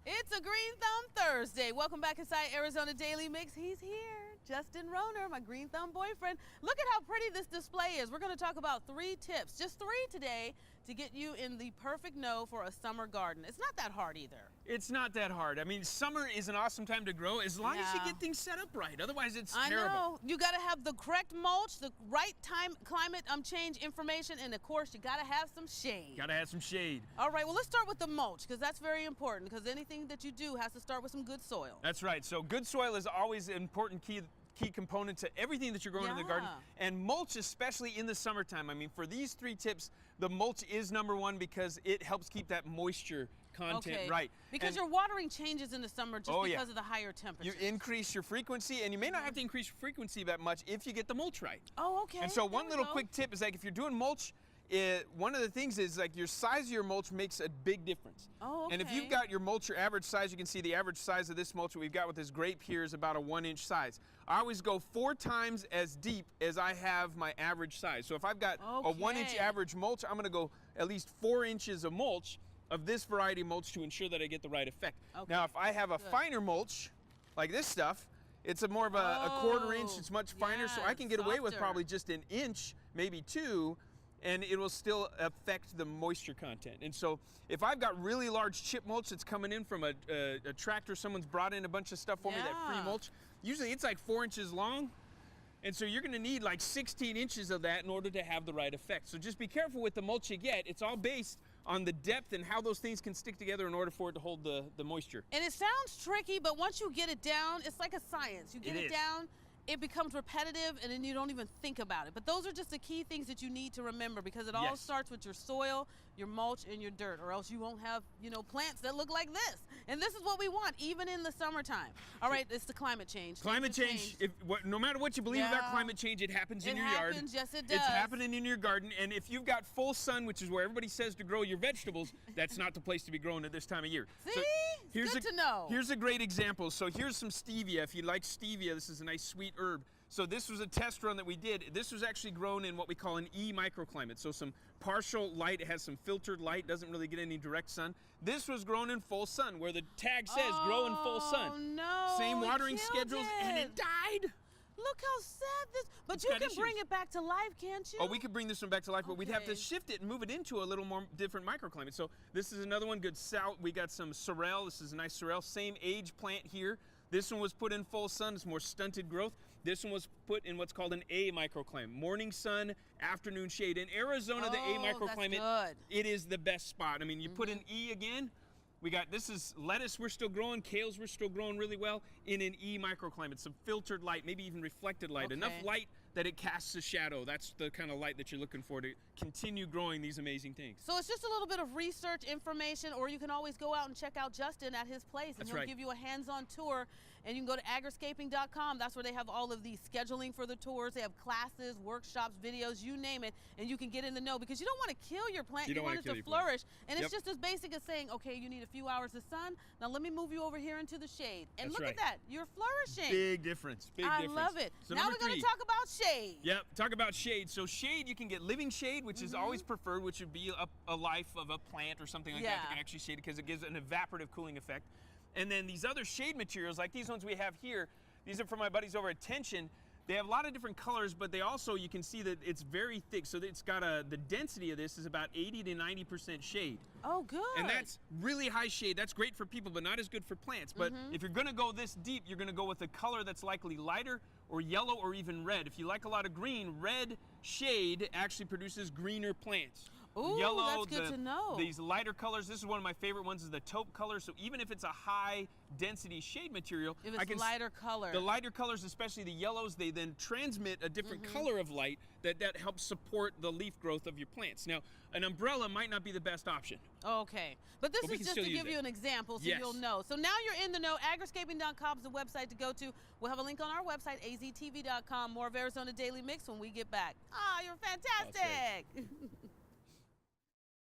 It's a Green Thumb Thursday. Welcome back inside Arizona Daily Mix. He's here, Justin Rohner, my Green Thumb boyfriend. Look at how pretty this display is. We're going to talk about 3 tips, just 3 today, to get you in the perfect no for a summer garden. It's not that hard either. It's not that hard. I mean, summer is an awesome time to grow as long as you get things set up right. Otherwise, it's terrible. I know. You got to have the correct mulch, the right climate change information, and of course, you got to have some shade. Got to have some shade. All right, well, let's start with the mulch because that's very important because anything that you do has to start with some good soil. That's right. So good soil is always an important key component to everything that you're growing in the garden, and mulch, especially in the summertime. I mean, for these 3 tips, the mulch is number 1 because it helps keep that moisture content right. Because your watering changes in the summer just because of the higher temperatures. You increase your frequency, and you may not have to increase your frequency that much if you get the mulch right. Oh, okay. And so one little quick tip is like if you're doing mulch, one of the things is like your size of your mulch makes a big difference. Oh, okay. And if you've got your mulch, your average size, you can see the average size of this mulch that we've got with this grape here is about a 1-inch size. I always go 4 times as deep as I have my average size. So if I've got a 1-inch average mulch, I'm gonna go at least 4 inches of mulch of this variety of mulch to ensure that I get the right effect. Okay. Now, if I have a finer mulch, like this stuff, it's a more of a 1/4 inch, it's much finer, so I can get away with probably just 1 inch, maybe 2, and it will still affect the moisture content. And so if I've got really large chip mulch that's coming in from a tractor, someone's brought in a bunch of stuff for me, that free mulch, usually it's like 4 inches long. And so you're gonna need like 16 inches of that in order to have the right effect. So just be careful with the mulch you get. It's all based on the depth and how those things can stick together in order for it to hold the moisture. And it sounds tricky, but once you get it down, it's like a science. You get it down, it becomes repetitive, and then you don't even think about it. But those are just the key things that you need to remember because it all starts with your soil, your mulch, and your dirt, or else you won't have, plants that look like this. And this is what we want, even in the summertime. All right, it's the climate change. Climate change, no matter what you believe about climate change, it happens in your yard. It happens, yes it does. It's happening in your garden, and if you've got full sun, which is where everybody says to grow your vegetables, that's not the place to be growing at this time of year. See? So it's good to know. Here's a great example. So here's some stevia. If you like stevia, this is a nice sweet herb. So this was a test run that we did. This was actually grown in what we call an E microclimate. So some partial light, it has some filtered light, doesn't really get any direct sun. This was grown in full sun, where the tag says grow in full sun. Oh no, same watering schedules, and it died. Look how sad this, but you can bring it back to life, can't you? Oh, we could bring this one back to life, but we'd have to shift it and move it into a little more different microclimate. So this is another one, good south. We got some sorrel. This is a nice sorrel, same age plant here. This one was put in full sun, it's more stunted growth. This one was put in what's called an A microclimate, morning sun, afternoon shade. In Arizona, the A microclimate, it is the best spot. I mean, you put an E again, we got, this is lettuce we're still growing, kales we're still growing really well in an E microclimate, some filtered light, maybe even reflected light, enough light that it casts a shadow. That's the kind of light that you're looking for to continue growing these amazing things. So it's just a little bit of research information, or you can always go out and check out Justin at his place, and he'll give you a hands-on tour, and you can go to agriscaping.com. That's where they have all of the scheduling for the tours. They have classes, workshops, videos, you name it, and you can get in the know because you don't want to kill your plant, you want it to flourish. And it's just as basic as saying, okay, you need a few hours of sun, now let me move you over here into the shade. And look at that, you're flourishing. Big difference, big difference. I love it. So now we're going to talk about shade. Yep, talk about shade. So shade, you can get living shade, which is always preferred, which would be a life of a plant or something like that can actually shade it because it gives an evaporative cooling effect. And then these other shade materials, like these ones we have here, these are from my buddies over at Tension. They have a lot of different colors, but they also, you can see that it's very thick. So it's got the density of this is about 80 to 90% shade. Oh, good. And that's really high shade. That's great for people, but not as good for plants. But if you're gonna go this deep, you're gonna go with a color that's likely lighter or yellow or even red. If you like a lot of green, red shade actually produces greener plants. Ooh, yellow, that's good to know. These lighter colors, this is one of my favorite ones, is the taupe color. So even if it's a high density shade material, if it's lighter color. The lighter colors, especially the yellows, they then transmit a different color of light that helps support the leaf growth of your plants. Now, an umbrella might not be the best option. Okay, but this is just to give you an example so you'll know. So now you're in the know. Agriscaping.com is the website to go to. We'll have a link on our website, AZTV.com. More of Arizona Daily Mix when we get back. Ah, you're fantastic.